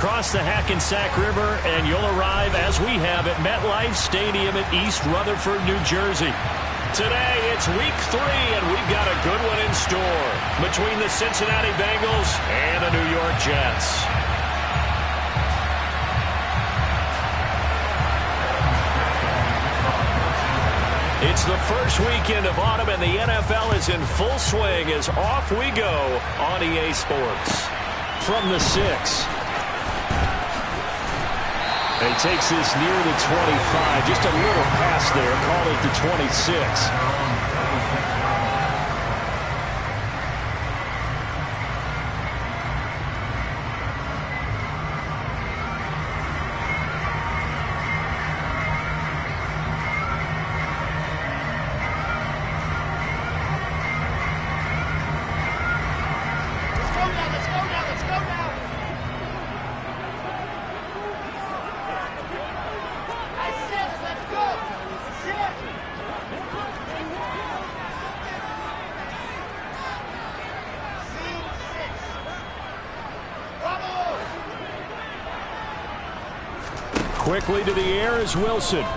Across the Hackensack River, and you'll arrive, as we have, at MetLife Stadium in East Rutherford, New Jersey. Today, it's Week 3, and we've got a good one in store between the Cincinnati Bengals and the New York Jets. It's the first weekend of autumn, and the NFL is in full swing as off we go on EA Sports. From the 6. He takes this near the 25. Just a little pass there. Call it the 26. Quickly to the air is Wilson. And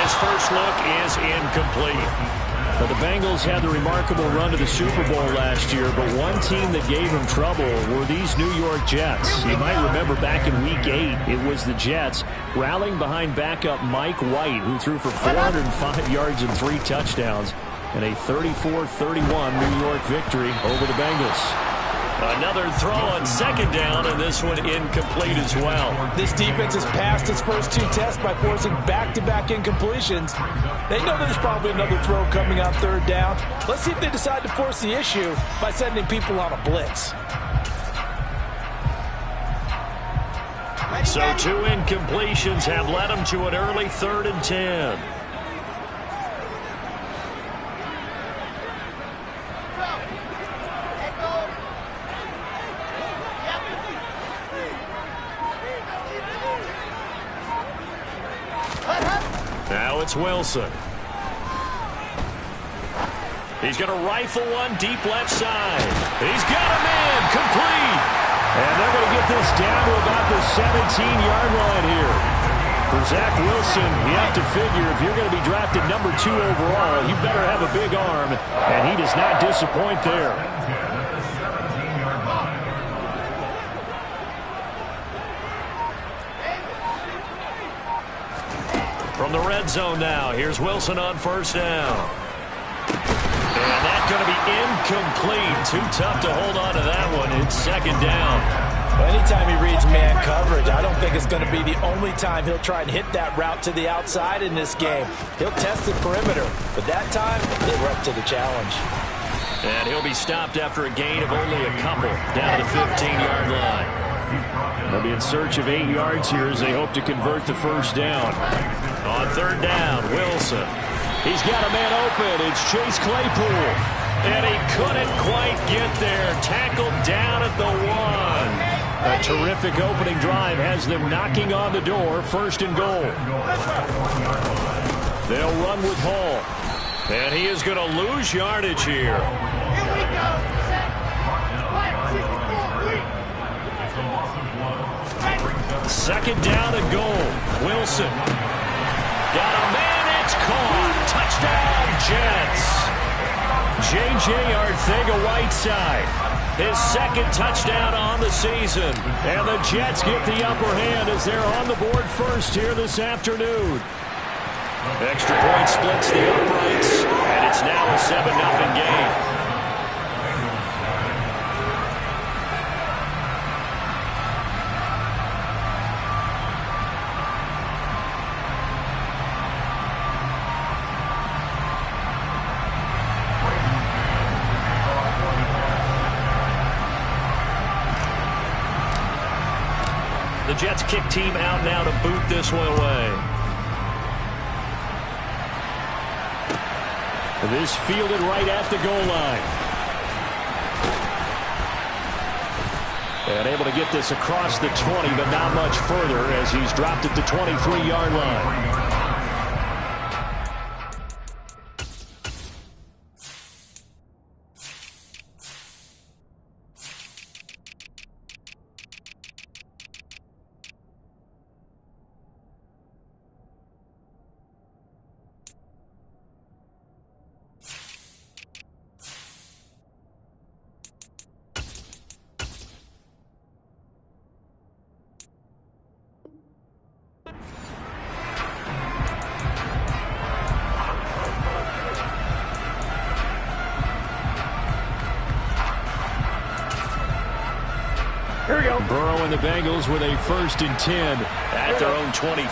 his first look is incomplete. Now, the Bengals had the remarkable run to the Super Bowl last year, but one team that gave them trouble were these New York Jets. You might remember back in Week 8, it was the Jets rallying behind backup Mike White, who threw for 405 yards and 3 touchdowns, and a 34-31 New York victory over the Bengals. Another throw on second down, and this one incomplete as well. This defense has passed its first 2 tests by forcing back-to-back incompletions. They know there's probably another throw coming on third down. Let's see if they decide to force the issue by sending people on a blitz. So 2 incompletions have led them to an early 3rd and 10. Now it's Wilson. He's going to rifle one deep left side. He's got him in, complete. And they're going to get this down to about the 17-yard line here. For Zach Wilson, you have to figure if you're going to be drafted number 2 overall, you better have a big arm, and he does not disappoint there. From the red zone now, here's Wilson on first down. And that's going to be incomplete. Too tough to hold on to that one. It's second down. Well, anytime he reads man coverage, I don't think it's going to be the only time he'll try and hit that route to the outside in this game. He'll test the perimeter, but that time, they were up to the challenge. And he'll be stopped after a gain of only a couple, down to the 15-yard line. They'll be in search of 8 yards here as they hope to convert the first down. On third down, Wilson. He's got a man open. It's Chase Claypool. And he couldn't quite get there. Tackled down at the 1. A terrific opening drive has them knocking on the door. First and goal. They'll run with Hall. And he is going to lose yardage here. Here we go. Second down and goal. Wilson. Got a man. It's caught. Touchdown, Jets. J.J. Arcega-Whiteside. His second touchdown on the season. And the Jets get the upper hand as they're on the board first here this afternoon. Extra point splits the uprights, and it's now a 7-0 game. The Jets kick team out now to boot this one away. This fielded right at the goal line. And able to get this across the 20, but not much further as he's dropped at the 23-yard line. Here we go. Burrow and the Bengals with a 1st and 10 at their own 23.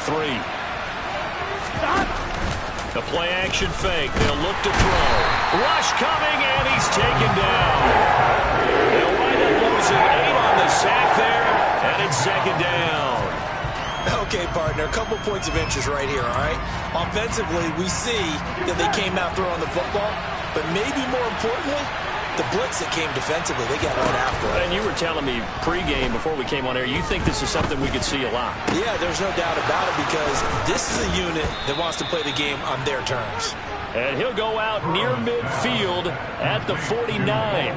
The play-action fake. They'll look to throw. Rush coming, and he's taken down. They'll wind up losing 8 on the sack there, and it's 2nd down. Okay, partner, a couple points of interest right here, all right? Offensively, we see that they came out throwing the football, but maybe more importantly, the blitz that came defensively, they got right after it. And you were telling me pregame before we came on air, you think this is something we could see a lot. Yeah, there's no doubt about it because this is a unit that wants to play the game on their terms. And he'll go out near midfield at the 49.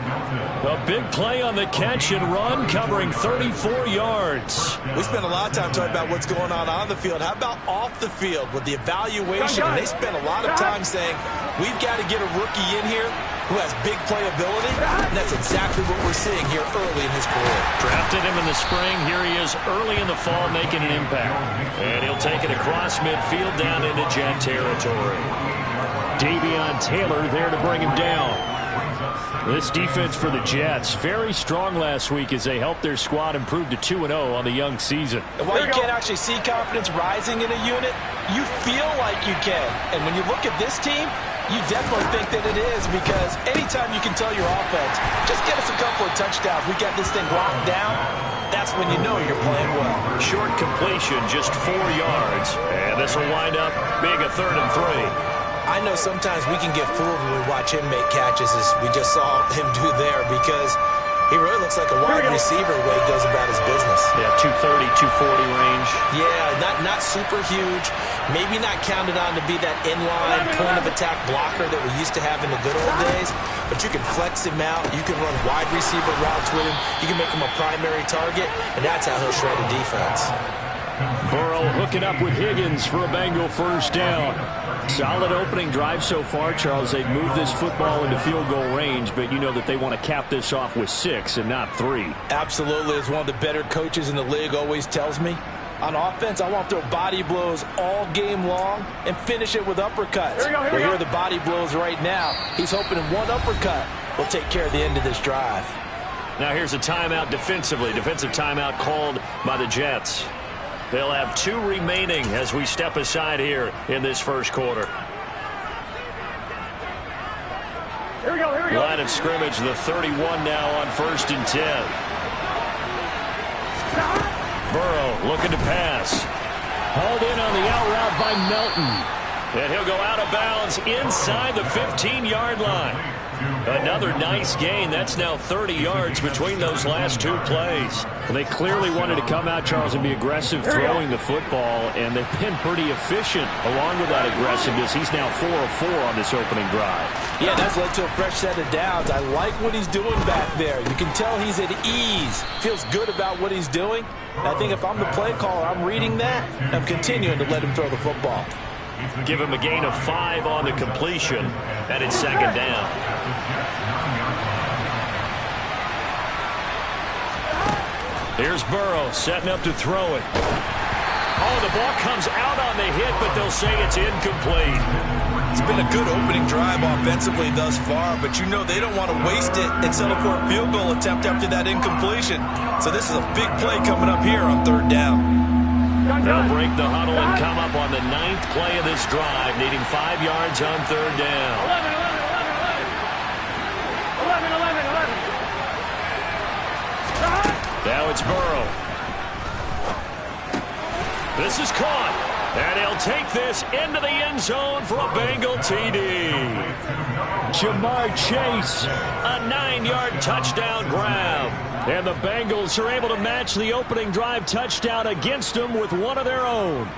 A big play on the catch and run, covering 34 yards. We spent a lot of time talking about what's going on the field. How about off the field with the evaluation? And they spent a lot of time saying, we've got to get a rookie in here who has big playability, and that's exactly what we're seeing here early in his career. Drafted him in the spring. Here he is early in the fall making an impact. And he'll take it across midfield down into Jet territory. Davion Taylor there to bring him down. This defense for the Jets, very strong last week as they helped their squad improve to 2-0 on the young season. And while you can't actually see confidence rising in a unit, you feel like you can. And when you look at this team, you definitely think that it is, because anytime you can tell your offense, just get us a couple of touchdowns, we got this thing locked down, that's when you know you're playing well. Short completion, just 4 yards. And this will wind up being a 3rd and 3. I know sometimes we can get fooled when we watch him make catches, as we just saw him do there, because he really looks like a wide receiver the way he goes about his business. Yeah, 230, 240 range. Yeah, not super huge. Maybe not counted on to be that inline point-of-attack blocker that we used to have in the good old days, but you can flex him out. You can run wide receiver routes with him. You can make him a primary target, and that's how he'll shred a defense. Burrow hooking up with Higgins for a Bengal 1st down. Solid opening drive so far, Charles. They've moved this football into field goal range, but you know that they want to cap this off with 6 and not 3. Absolutely. As one of the better coaches in the league always tells me, on offense, I want to throw body blows all game long and finish it with uppercuts. Here are the body blows right now. He's hoping one uppercut will take care of the end of this drive. Now here's a timeout defensively. Defensive timeout called by the Jets. They'll have 2 remaining as we step aside here in this 1st quarter. Here we go. Line of scrimmage, the 31 now on 1st and 10. Burrow looking to pass. Hauled in on the out route by Melton. And he'll go out of bounds inside the 15-yard line. Another nice gain. That's now 30 yards between those last 2 plays. They clearly wanted to come out, Charles, and be aggressive throwing the football, and they've been pretty efficient along with that aggressiveness. He's now 4 of 4 on this opening drive. Yeah, that's led to a fresh set of downs. I like what he's doing back there. You can tell he's at ease. Feels good about what he's doing. And I think if I'm the play caller, I'm reading that. I'm continuing to let him throw the football. Give him a gain of 5 on the completion, and it's 2nd down. Here's Burrow setting up to throw it. Oh, the ball comes out on the hit, but they'll say it's incomplete. It's been a good opening drive offensively thus far, but you know they don't want to waste it and settle for a field goal attempt after that incompletion. So this is a big play coming up here on 3rd down. They'll break the huddle and come up on the 9th play of this drive, needing 5 yards on 3rd down. 11. Now it's Burrow. This is caught. And he'll take this into the end zone for a Bengal TD. Jamar Chase, a 9-yard touchdown grab. And the Bengals are able to match the opening drive touchdown against them with one of their own.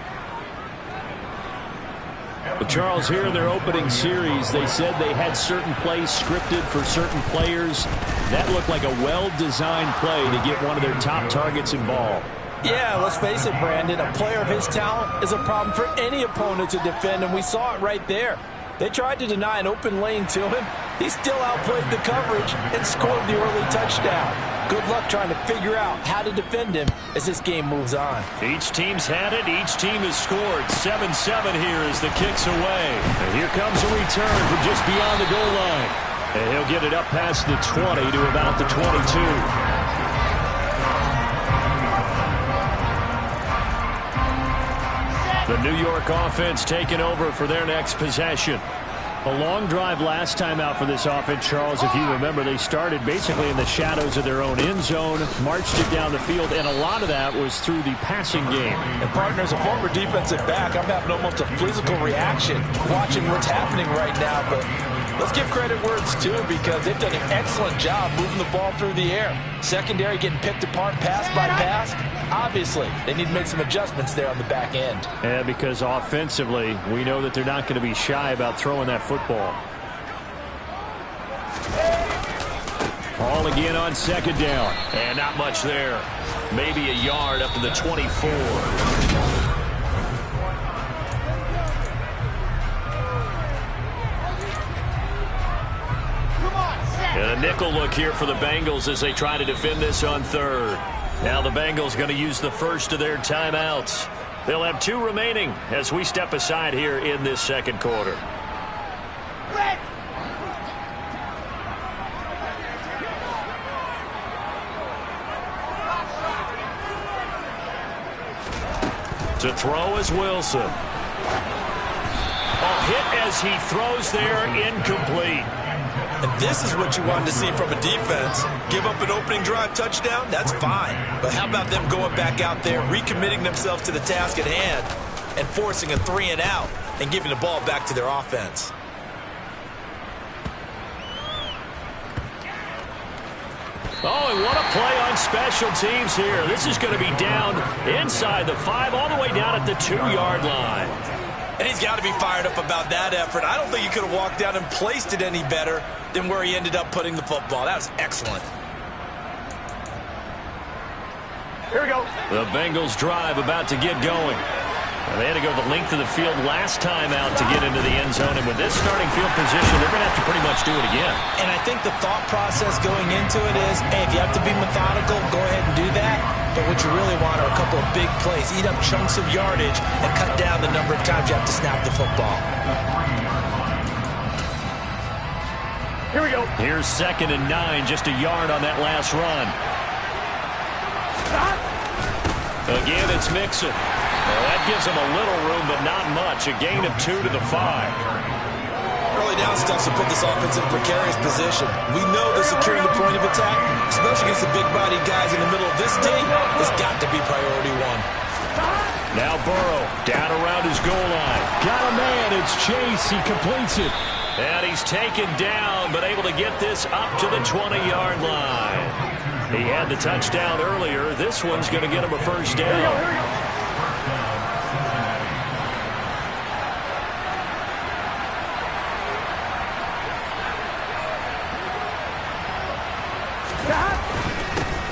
But Charles, here in their opening series, they said they had certain plays scripted for certain players. That looked like a well-designed play to get one of their top targets involved. Yeah, let's face it, Brandon. A player of his talent is a problem for any opponent to defend, and we saw it right there. They tried to deny an open lane to him. He still outplayed the coverage and scored the early touchdown. Good luck trying to figure out how to defend him as this game moves on. Each team's had it. Each team has scored. 7-7 here as the kick's away. And here comes a return from just beyond the goal line. And he'll get it up past the 20 to about the 22. The New York offense taking over for their next possession. A long drive last time out for this offense, Charles. If you remember, they started basically in the shadows of their own end zone, marched it down the field, and a lot of that was through the passing game. And, partner, as a former defensive back, I'm having almost a physical reaction watching what's happening right now. But let's give credit where it's due, because they've done an excellent job moving the ball through the air. Secondary getting picked apart pass by pass. Obviously, they need to make some adjustments there on the back end. Yeah, because offensively, we know that they're not going to be shy about throwing that football. Ball again on second down. And not much there. Maybe a yard up to the 24. And a nickel look here for the Bengals as they try to defend this on third. Now the Bengals going to use the first of their timeouts. They'll have 2 remaining as we step aside here in this second quarter. To throw is Wilson. A hit as he throws there, incomplete. And this is what you wanted to see from a defense. Give up an opening drive touchdown, that's fine. But how about them going back out there, recommitting themselves to the task at hand, and forcing a 3-and-out and giving the ball back to their offense? Oh, and what a play on special teams here. This is going to be down inside the 5, all the way down at the 2-yard line. And he's got to be fired up about that effort. I don't think he could have walked down and placed it any better than where he ended up putting the football. That was excellent. Here we go. The Bengals drive about to get going. They had to go the length of the field last time out to get into the end zone. And with this starting field position, they're going to have to pretty much do it again. And I think the thought process going into it is, hey, if you have to be methodical, go ahead and do that. But what you really want are a couple of big plays. Eat up chunks of yardage and cut down the number of times you have to snap the football. Here we go. Here's 2nd and 9, just a yard on that last run. Again, it's Mixon. Well, that gives them a little room, but not much. A gain of 2 to the 5. Early down stuff to put this offense in a precarious position. We know that securing the point of attack, especially against the big-bodied guys in the middle of this team, has got to be priority 1. Now Burrow down around his goal line. Got a man. It's Chase. He completes it. And he's taken down, but able to get this up to the 20-yard line. He had the touchdown earlier. This one's going to get him a first down.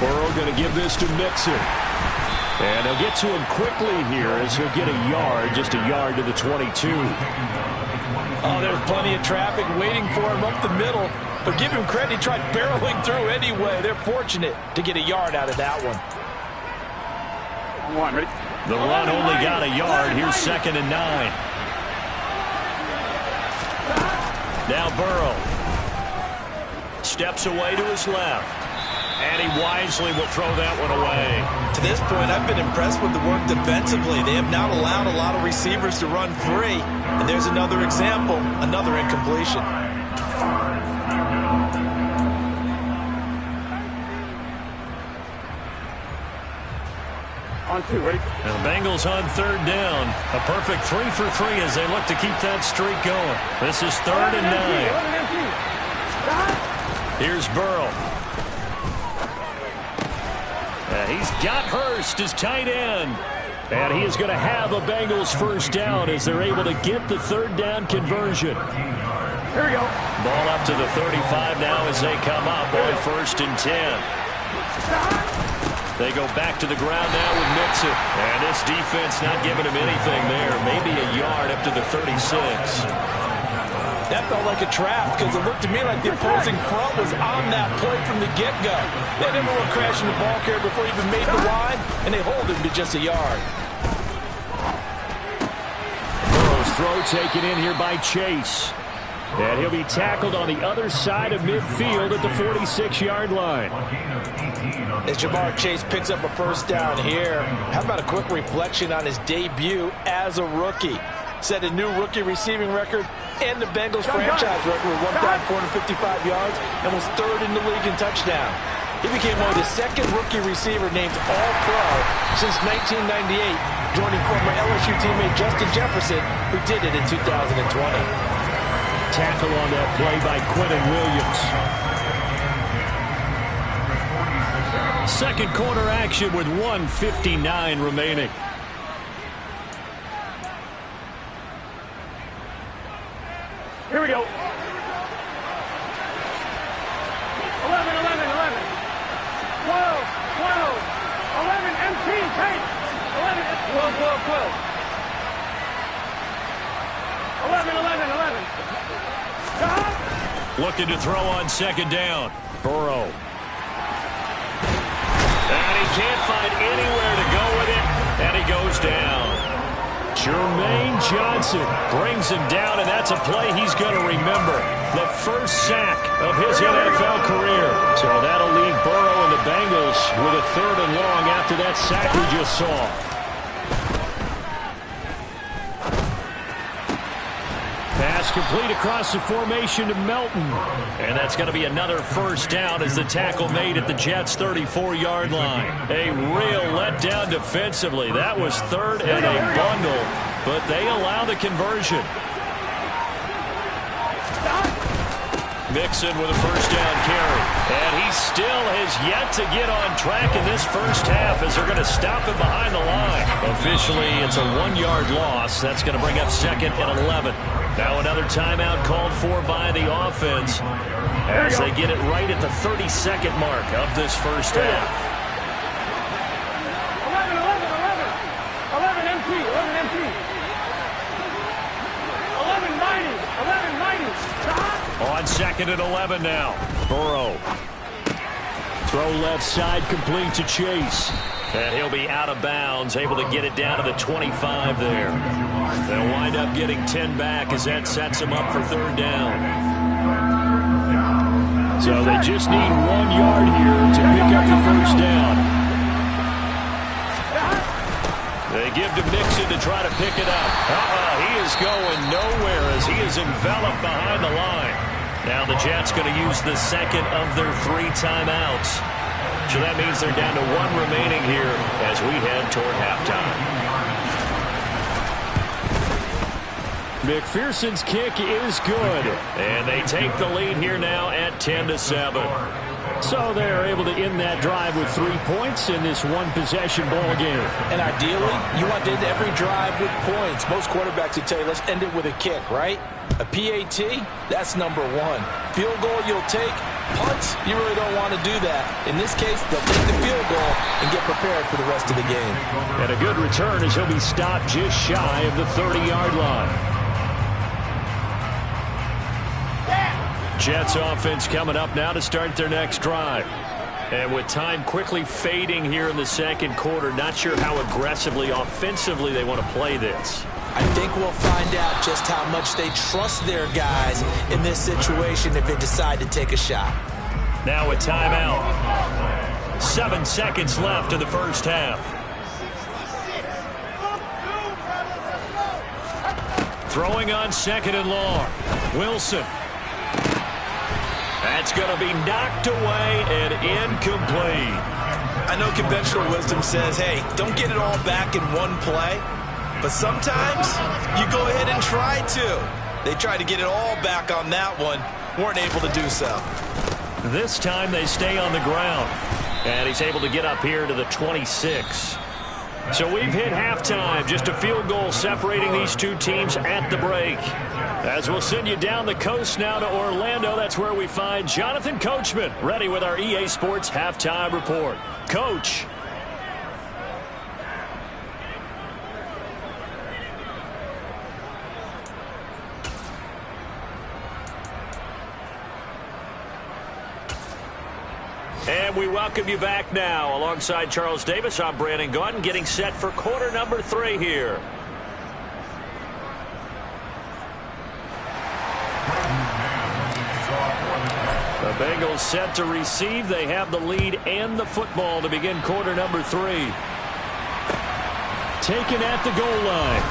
Burrow going to give this to Mixon. And they'll get to him quickly here as he'll get a yard, just a yard to the 22. Oh, there's plenty of traffic waiting for him up the middle. But give him credit, he tried barreling through anyway. They're fortunate to get a yard out of that one. The run only got a yard. Here's 2nd and 9. Now Burrow steps away to his left. And he wisely will throw that one away. To this point, I've been impressed with the work defensively. They have not allowed a lot of receivers to run free. And there's another example, another incompletion. On 2, ready? And the Bengals on 3rd down. A perfect 3 for 3 as they look to keep that streak going. This is 3rd and 9. Here's Burrow. He's got Hurst, his tight end. And he is going to have a Bengals first down as they're able to get the 3rd down conversion. Here we go. Ball up to the 35 now as they come up on 1st and 10. They go back to the ground now with Mixon. And this defense not giving him anything there. Maybe a yard up to the 36. That felt like a trap because it looked to me like the opposing front was on that play from the get-go. They never were crashing the ball carrier before he even made the line, and they hold him to just a yard. Burrow's throw taken in here by Chase. And he'll be tackled on the other side of midfield at the 46-yard line. As Jamar Chase picks up a first down here, how about a quick reflection on his debut as a rookie? Set a new rookie receiving record and the Bengals franchise record with 1,455 yards and was third in the league in touchdown. He became only the second rookie receiver named All-Pro since 1998, joining former LSU teammate Justin Jefferson, who did it in 2020. Tackle on that play by Quentin Williams. Second quarter action with 1:59 remaining. Here we go. 11, 11, 11. 12, 12. 11, MP, take. 11, 12, 12, 12. 11, 11, 11. Looking to throw on second down. Burrow. And he can't find anywhere to go with it, and he goes down. Jermaine Johnson brings him down, and that's a play he's going to remember. The first sack of his NFL career. So that'll leave Burrow and the Bengals with a 3rd and long after that sack we just saw. Pass complete across the formation to Melton. And that's going to be another first down as the tackle made at the Jets' 34-yard line. A real letdown defensively. That was 3rd and a bundle, but they allow the conversion. Mixon with a first down carry. And he still has yet to get on track in this first half as they're going to stop him behind the line. Officially, it's a 1-yard loss. That's going to bring up 2nd and 11. Now another timeout called for by the offense as they get it right at the 32nd mark of this first half. 11, 11, 11. 11 MP, 11 MP. 11 90, 11 90. On 2nd and 11 now. Burrow. Throw left side complete to Chase. And he'll be out of bounds, able to get it down to the 25 there. They'll wind up getting 10 back as that sets them up for 3rd down. So they just need 1 yard here to pick up the first down. They give to Mixon to try to pick it up. He is going nowhere as he is enveloped behind the line. Now the Jets going to use the 2nd of their 3 timeouts. So that means they're down to 1 remaining here as we head toward halftime. McPherson's kick is good. And they take the lead here now at 10-7. So they're able to end that drive with 3 points in this one-possession ball game. And ideally, you want to end every drive with points. Most quarterbacks would tell you, let's end it with a kick, right? A PAT, that's number 1. Field goal you'll take. Punts, you really don't want to do that. In this case, they'll take the field goal and get prepared for the rest of the game. And a good return as he'll be stopped just shy of the 30-yard line. Jets offense coming up now to start their next drive. And with time quickly fading here in the second quarter, not sure how aggressively, offensively they want to play this. I think we'll find out just how much they trust their guys in this situation if they decide to take a shot. Now a timeout. 7 seconds left in the first half. Throwing on 2nd and long. Wilson. That's going to be knocked away and incomplete. I know conventional wisdom says, hey, don't get it all back in one play. But sometimes you go ahead and try to. They tried to get it all back on that one. Weren't able to do so. This time they stay on the ground. And he's able to get up here to the 26. So we've hit halftime. Just a field goal separating these two teams at the break. As we'll send you down the coast now to Orlando, that's where we find Jonathan Coachman, ready with our EA Sports Halftime Report. Coach. And we welcome you back now. Alongside Charles Davis, I'm Brandon Gaudin, getting set for quarter number 3 here. Bengals set to receive. They have the lead and the football to begin quarter number 3. Taken at the goal line.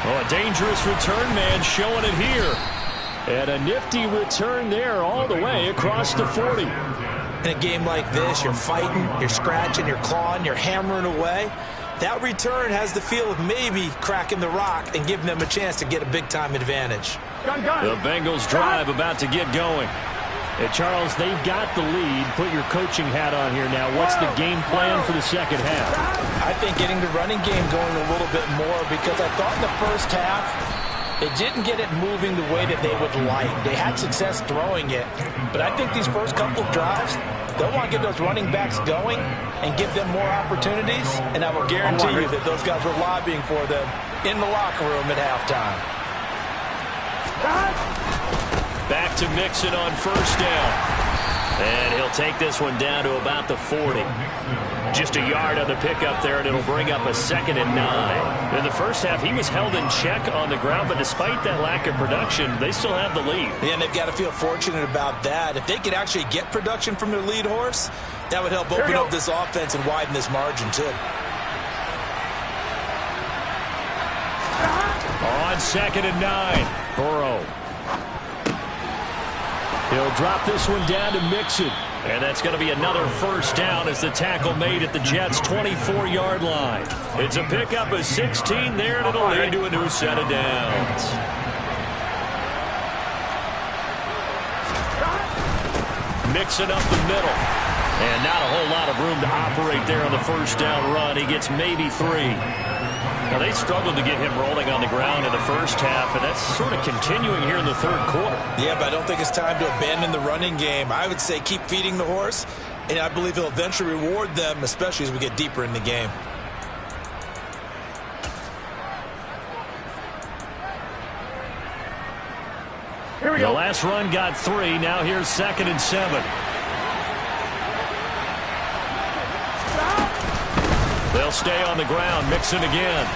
Oh, a dangerous return man showing it here. And a nifty return there all the way across the 40. In a game like this, you're fighting, you're scratching, you're clawing, you're hammering away. That return has the feel of maybe cracking the rock and giving them a chance to get a big-time advantage. The Bengals drive about to get going. And Charles, they've got the lead. Put your coaching hat on here now. What's the game plan for the second half? I think getting the running game going a little bit more, because I thought in the first half they didn't get it moving the way that they would like. They had success throwing it, but I think these first couple of drives, they'll want to get those running backs going and give them more opportunities, and I will guarantee you that those guys were lobbying for them in the locker room at halftime. Back to Mixon on first down. And he'll take this one down to about the 40. Just a yard on the pickup there, and it'll bring up a 2nd and 9. In the first half, he was held in check on the ground, but despite that lack of production, they still have the lead. Yeah, and they've got to feel fortunate about that. If they could actually get production from their lead horse, that would help open up this offense and widen this margin, too. On 2nd and 9, Burrow. He'll drop this one down to Mixon. And that's going to be another first down as the tackle made at the Jets' 24-yard line. It's a pickup of 16 there, and it'll lead to a new set of downs. Mixon up the middle. And not a whole lot of room to operate there on the first down run. He gets maybe 3. Now, they struggled to get him rolling on the ground in the first half, and that's sort of continuing here in the third quarter. Yeah, but I don't think it's time to abandon the running game. I would say keep feeding the horse, and I believe he'll eventually reward them, especially as we get deeper in the game. Here we go. The last run got 3. Now here's 2nd and 7. They'll stay on the ground. Mixon again.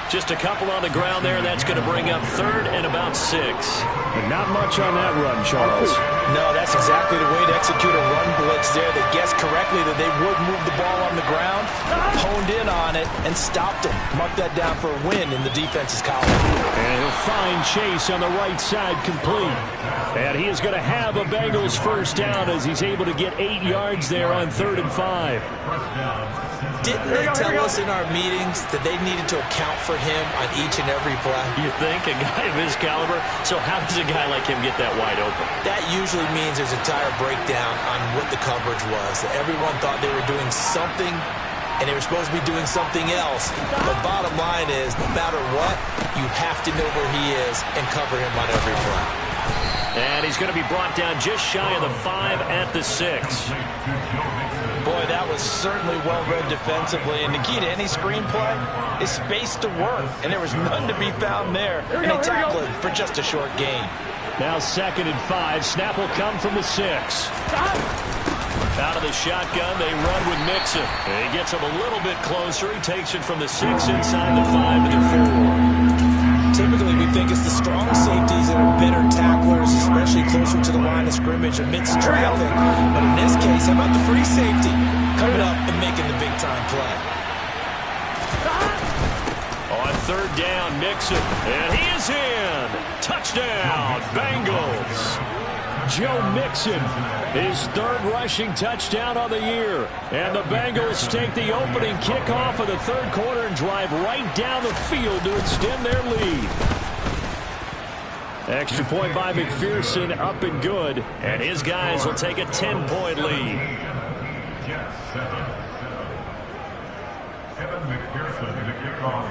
Just a couple on the ground there. That's going to bring up 3rd and about 6. But not much on that run, Charles. No, that's exactly the way to execute a run blitz there. They guessed correctly that they would move the ball on the ground, honed in on it, and stopped them. Mark that down for a win in the defense's column. And he'll find Chase on the right side complete. And he is going to have a Bengals first down as he's able to get 8 yards there on 3rd and 5. Didn't they tell us in our meetings that they needed to account for him on each and every play? You think? A guy of his caliber? So how does a guy like him get that wide open? That usually means there's a tire breakdown on what the coverage was. Everyone thought they were doing something, and they were supposed to be doing something else. The bottom line is, no matter what, you have to know where he is and cover him on every play. And he's going to be brought down just shy of the 5 at the 6. Boy, that was certainly well-read defensively, and the key to any screenplay is space to work, and there was none to be found there, and they tackled him for just a short gain. Now 2nd and 5. Snap will come from the 6. Out of the shotgun, they run with Mixon. He gets him a little bit closer. He takes it from the 6 inside the 5 to the 4. Typically, we think it's the strong safeties that are better tacklers, especially closer to the line of scrimmage amidst traffic. But in this case, how about the free safety coming up and making the big-time play? On 3rd down, Mixon. And he is in. Touchdown, Bengals. Joe Mixon, his 3rd rushing touchdown of the year. And the Bengals take the opening kickoff of the 3rd quarter and drive right down the field to extend their lead. Extra point by McPherson, up and good. And his guys will take a 10-point lead.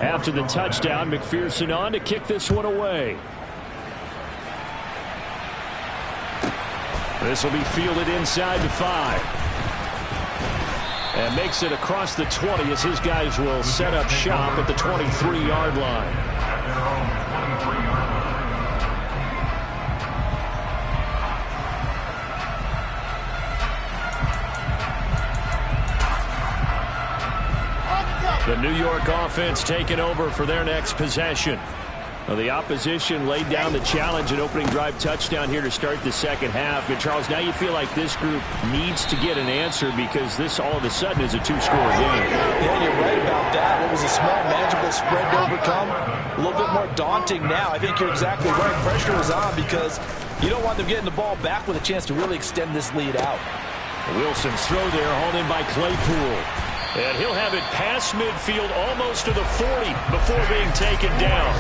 After the touchdown, McPherson on to kick this one away. This will be fielded inside the 5. And makes it across the 20 as his guys will set up shop at the 23-yard line. The New York offense taking over for their next possession. Well, the opposition laid down the challenge and opening drive touchdown here to start the second half. And, Charles, now you feel like this group needs to get an answer because this all of a sudden is a two-score game. Yeah, you're right about that. What was a small, manageable spread to overcome, a little bit more daunting now. I think you're exactly right. Pressure is on because you don't want them getting the ball back with a chance to really extend this lead out. Wilson's throw there, hauled in by Claypool. And he'll have it past midfield almost to the 40 before being taken down.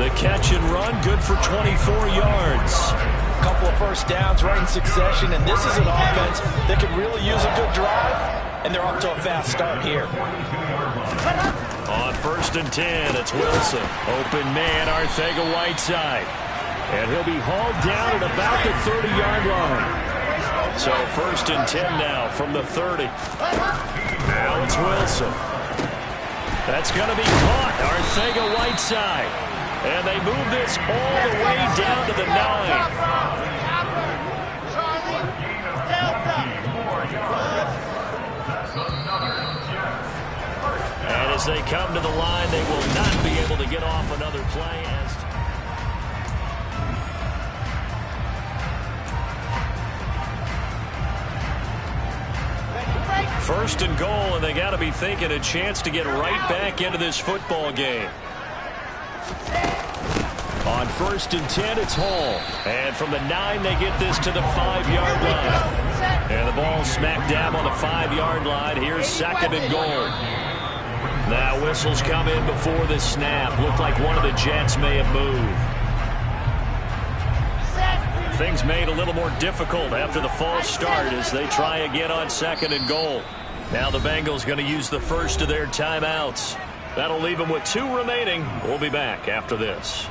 The catch and run, good for 24 yards. A couple of first downs right in succession, and this is an offense that can really use a good drive, and they're off to a fast start here. On 1st and 10, it's Wilson. Open man, Arcega-Whiteside. And he'll be hauled down at about the 30-yard line. So 1st and 10 now from the 30. Now it's Wilson. That's going to be caught. Arcega-Whiteside. And they move this all the way down to the 9. And as they come to the line, they will not be able to get off another play. First and goal, and they got to be thinking a chance to get right back into this football game. On 1st and 10, it's Hall. And from the 9, they get this to the 5-yard line. And the ball smack dab on the 5-yard line. Here's 2nd and goal. Now whistles come in before the snap. Looked like one of the Jets may have moved. Things made a little more difficult after the false start as they try again on 2nd and goal. Now the Bengals going to use the first of their timeouts. That'll leave them with 2 remaining. We'll be back after this.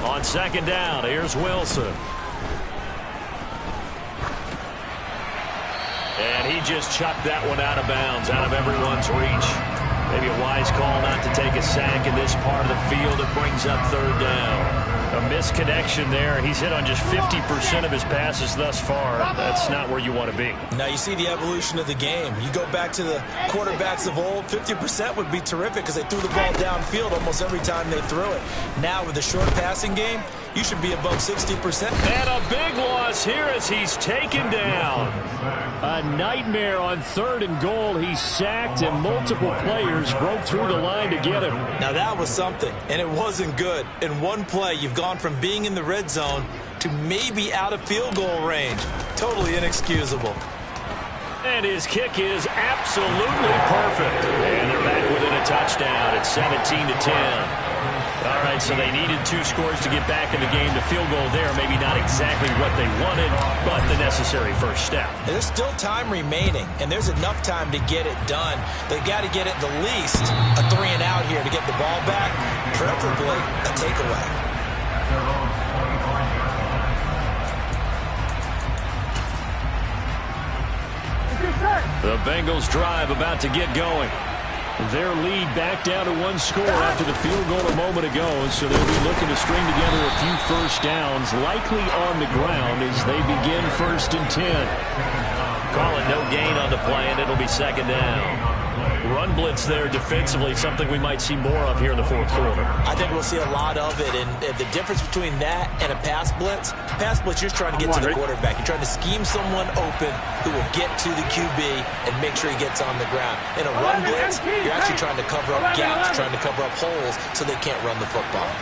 On 2nd down, here's Wilson. And he just chucked that one out of bounds, out of everyone's reach. Maybe a wise call not to take a sack in this part of the field. It brings up 3rd down. A misconnection there. He's hit on just 50% of his passes thus far. That's not where you want to be. Now you see the evolution of the game. You go back to the quarterbacks of old, 50% would be terrific because they threw the ball downfield almost every time they threw it. Now with the short passing game, you should be above 60%. And a big loss here as he's taken down. A nightmare on 3rd and goal. He's sacked and multiple players broke through the line to get him. Now that was something, and it wasn't good. In one play, you've gone from being in the red zone to maybe out of field goal range. Totally inexcusable. And his kick is absolutely perfect. And they're back within a touchdown at 17-10. All right, so they needed 2 scores to get back in the game. The field goal there, maybe not exactly what they wanted, but the necessary first step. There's still time remaining, and there's enough time to get it done. They've got to get it the least a 3-and-out here to get the ball back, preferably a takeaway. The Bengals drive about to get going. Their lead back down to 1 score after the field goal a moment ago, so they'll be looking to string together a few first downs, likely on the ground as they begin 1st and 10. Call it no gain on the play, and it'll be 2nd down. Run blitz there defensively, something we might see more of here in the 4th quarter. I think we'll see a lot of it, and the difference between that and a pass blitz, you're trying to get to the quarterback. You're trying to scheme someone open who will get to the QB and make sure he gets on the ground. In a run blitz, you're actually trying to cover up gaps, trying to cover up holes so they can't run the football.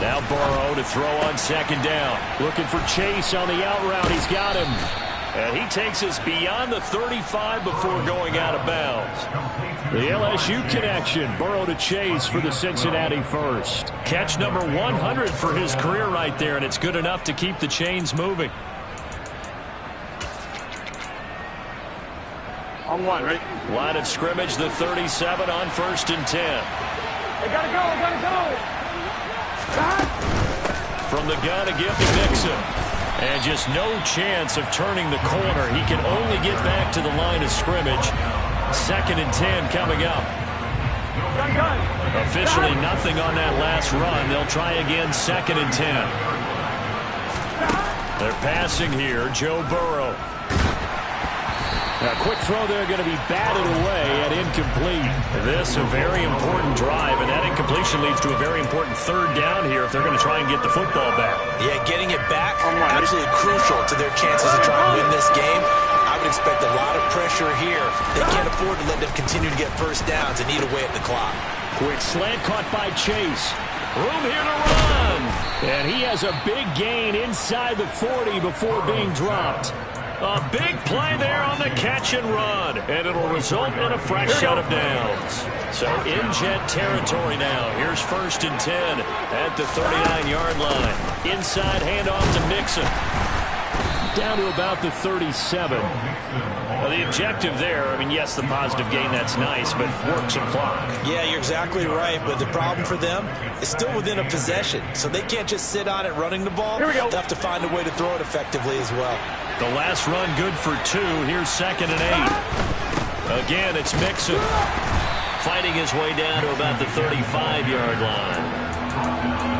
Now Burrow to throw on 2nd down. Looking for Chase on the out route. He's got him. And he takes us beyond the 35 before going out of bounds. The LSU connection. Burrow to Chase for the Cincinnati first. Catch number 100 for his career right there, and it's good enough to keep the chains moving. On 1, right? Line of scrimmage, the 37 on 1st and 10. They gotta go. From the gun again to Mixon. And just no chance of turning the corner. He can only get back to the line of scrimmage. 2nd and 10 coming up. Officially nothing on that last run. They'll try again 2nd and 10. They're passing here. Joe Burrow. A quick throw there going to be batted away and incomplete. This a very important drive, and that incompletion leads to a very important third down here if they're going to try and get the football back. Yeah, getting it back, absolutely crucial to their chances to try and win this game. I would expect a lot of pressure here. They can't afford to let them continue to get first downs and eat away at the clock. Quick slant caught by Chase. Room here to run. And he has a big gain inside the 40 before being dropped. A big play there on the catch and run, and it'll result in a fresh set of downs. So in Jet territory now. Here's 1st and 10 at the 39-yard line. Inside handoff to Mixon. Down to about the 37. Well, the objective there, I mean, yes, the positive gain, that's nice, but work some clock. Yeah, you're exactly right, but the problem for them is still within a possession, so they can't just sit on it running the ball. They'll have to find a way to throw it effectively as well. The last run good for 2. Here's 2nd and 8. Again, it's Mixon. Fighting his way down to about the 35-yard line.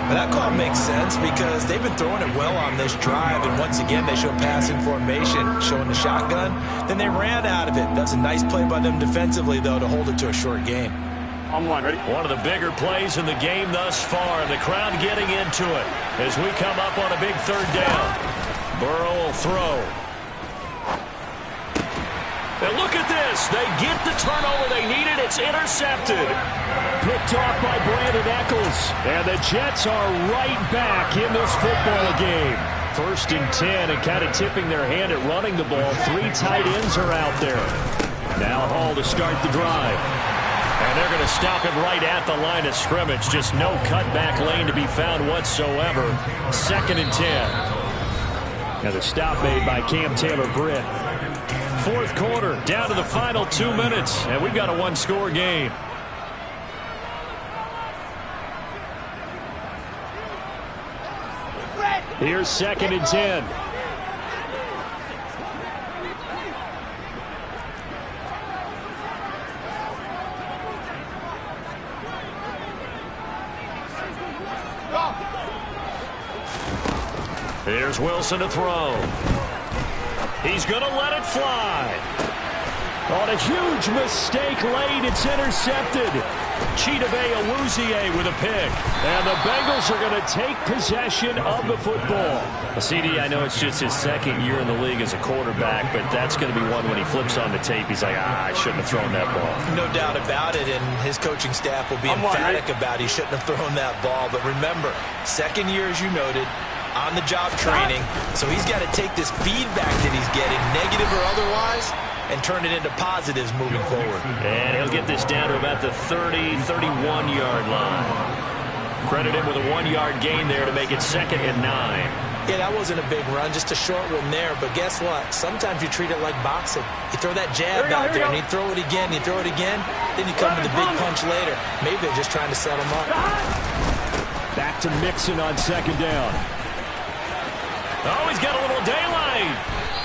But that call makes sense because they've been throwing it well on this drive, and once again they show passing formation, showing the shotgun. Then they ran out of it. That's a nice play by them defensively, though, to hold it to a short gain. On one, ready? One of the bigger plays in the game thus far, and the crowd getting into it as we come up on a big third down. Burrow will throw. And look at this. They get the turnover they needed. It's intercepted. Picked off by Brandon Eccles. And the Jets are right back in this football game. 1st and 10 and kind of tipping their hand at running the ball. 3 tight ends are out there. Now Hall to start the drive. And they're going to stop it right at the line of scrimmage. Just no cutback lane to be found whatsoever. 2nd and 10. And the stop made by Cam Taylor-Britt. 4th quarter, down to the final 2 minutes, and we've got a 1-score game. Here's 2nd and 10. Here's Wilson to throw. He's going to let it fly. On a huge mistake late, it's intercepted. Chidobe Awuzie with a pick. And the Bengals are going to take possession of the football. CD, I know it's just his 2nd year in the league as a quarterback, but that's going to be one when he flips on the tape. He's like, I shouldn't have thrown that ball. No doubt about it, and his coaching staff will be emphatic about he shouldn't have thrown that ball. But remember, 2nd year, as you noted, on-the-job training, so he's got to take this feedback that he's getting, negative or otherwise, and turn it into positives moving forward. And he'll get this down to about the 30, 31-yard line. Credit him with a 1-yard gain there to make it 2nd and 9. Yeah, that wasn't a big run, just a short one there, but guess what? Sometimes you treat it like boxing. You throw that jab out there, and you throw it again, then you come to the big punch later. Maybe they're just trying to set him up. Back to Mixon on 2nd down. Oh, he's got a little daylight.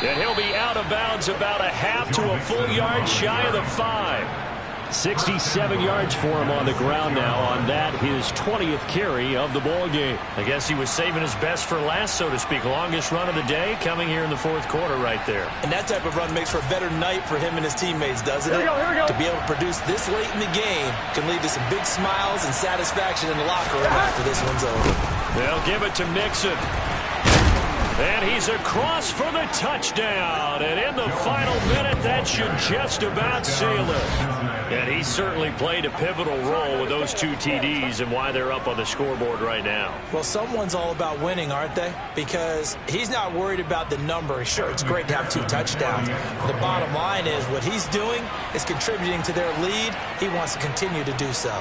And he'll be out of bounds about a half to a full yard shy of the 5. 67 yards for him on the ground now on that, his 20th carry of the ball game. I guess he was saving his best for last, so to speak. Longest run of the day coming here in the 4th quarter right there. And that type of run makes for a better night for him and his teammates, doesn't it? To be able to produce this late in the game can lead to some big smiles and satisfaction in the locker room after this one's over. They'll give it to Mixon. And he's across for the touchdown. And in the final minute, that should just about seal it. And he certainly played a pivotal role with those 2 TDs and why they're up on the scoreboard right now. Well, someone's all about winning, aren't they? Because he's not worried about the number. Sure, it's great to have 2 touchdowns. The bottom line is what he's doing is contributing to their lead. He wants to continue to do so.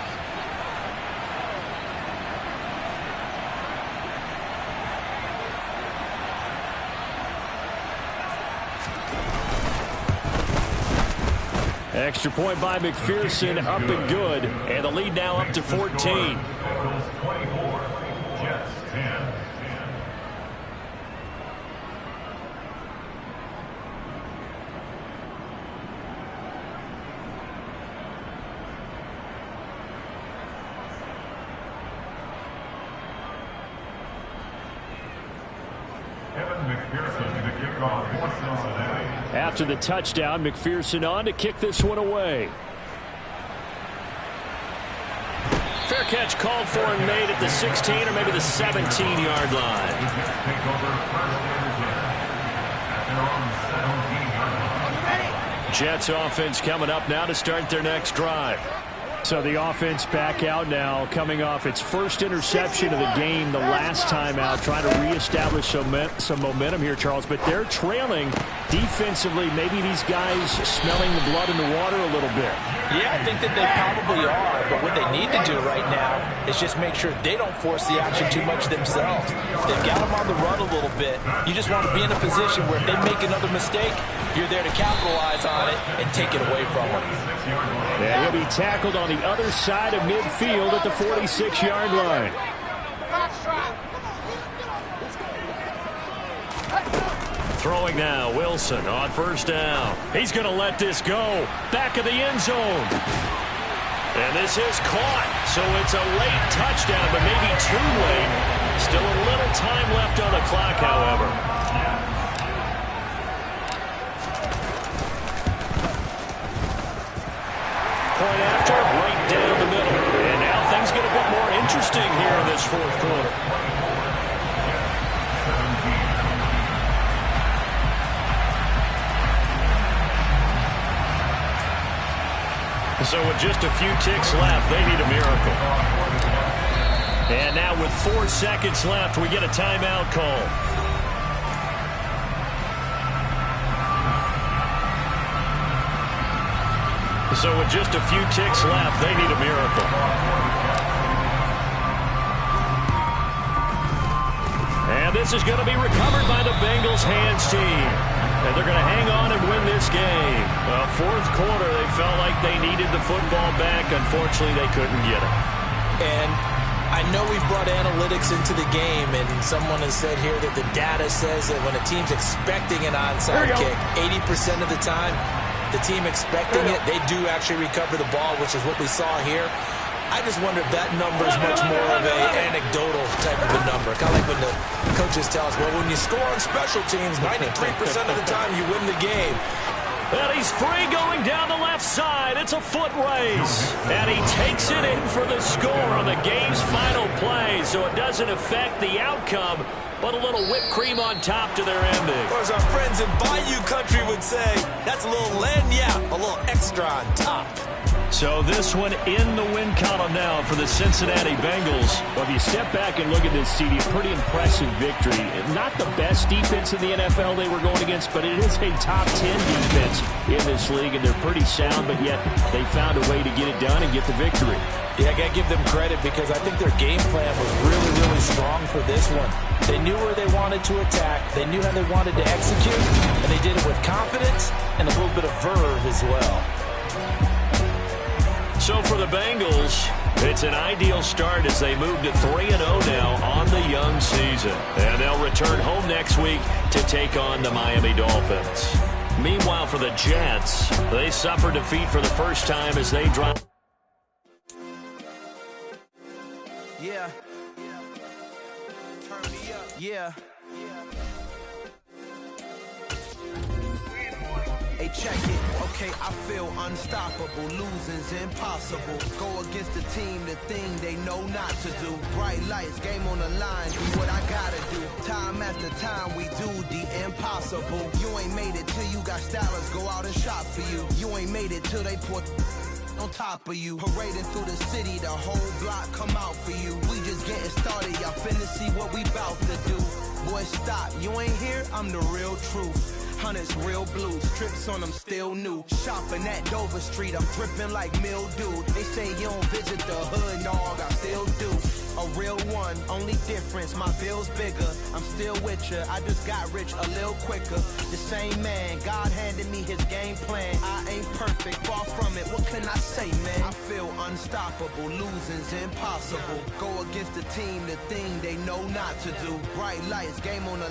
Extra point by McPherson, up and good. And the lead now up to 14. After the touchdown, McPherson on to kick this one away. Fair catch called for and made at the 16 or maybe the 17-yard line. Jets offense coming up now to start their next drive. So the offense back out now, coming off its first interception of the game the last time out, trying to reestablish some momentum here, Charles. But they're trailing defensively. Maybe these guys smelling the blood in the water a little bit. Yeah, I think that they probably are. But what they need to do right now is just make sure they don't force the action too much themselves. They've got them on the run a little bit. You just want to be in a position where if they make another mistake, you're there to capitalize on it and take it away from them. Yeah, he'll be tackled on the other side of midfield at the 46-yard line. Throwing now, Wilson on first down. He's going to let this go. Back of the end zone. And this is caught. So it's a late touchdown, but maybe too late. Still a little time left on the clock, however. Point after, right down the middle. And now things get a bit more interesting here in this fourth quarter. So with just a few ticks left, they need a miracle. And now with 4 seconds left, we get a timeout call. So with just a few ticks left, they need a miracle. And this is going to be recovered by the Bengals hands team. And they're going to hang on and win this game. Well, fourth quarter, they felt like they needed the football back. Unfortunately, they couldn't get it. And I know we've brought analytics into the game, and someone has said here that the data says that when a team's expecting an onside kick, 80% of the time, the team expecting it, they do actually recover the ball, which is what we saw here. I just wonder if that number is much more of an anecdotal type of a number. Kind of like when the coaches tell us, well, when you score on special teams, 93% of the time you win the game. And he's free going down the left side. It's a foot race. And he takes it in for the score on the game's final play. So it doesn't affect the outcome, but a little whipped cream on top to their ending. Or as our friends in Bayou Country would say, that's a little lagniappe, a little extra on top. So this one in the win column now for the Cincinnati Bengals. Well, if you step back and look at this, CD, a pretty impressive victory. Not the best defense in the NFL they were going against, but it is a top 10 defense in this league, and they're pretty sound, but yet they found a way to get it done and get the victory. Yeah, I got to give them credit because I think their game plan was really, really strong for this one. They knew where they wanted to attack. They knew how they wanted to execute, and they did it with confidence and a little bit of verve as well. So for the Bengals, it's an ideal start as they move to 3-0 now on the young season. And they'll return home next week to take on the Miami Dolphins. Meanwhile, for the Jets, they suffer defeat for the first time as they drop. Yeah. Turn me up. Yeah. Hey, check it. Okay, I feel unstoppable. Losing's impossible. Go against the team, the thing they know not to do. Bright lights, game on the line. Do what I gotta do. Time after time, we do the impossible. You ain't made it till you got stylers go out and shop for you. You ain't made it till they put on top of you. Parading through the city, the whole block come out for you. We just getting started, y'all finna see what we bout to do. Boy, stop, you ain't here, I'm the real truth. Hunters, real blues, strips on them still new. Shopping at Dover Street, I'm dripping like mildew. They say you don't visit the hood, dog, I still do. A real one, only difference, my bill's bigger. I'm still with ya, I just got rich a little quicker. The same man, God handed me his game plan. I ain't perfect, far from it, what can I say, man? I feel unstoppable, losing's impossible. Go against the team, the thing they know not to do. Bright lights, game on the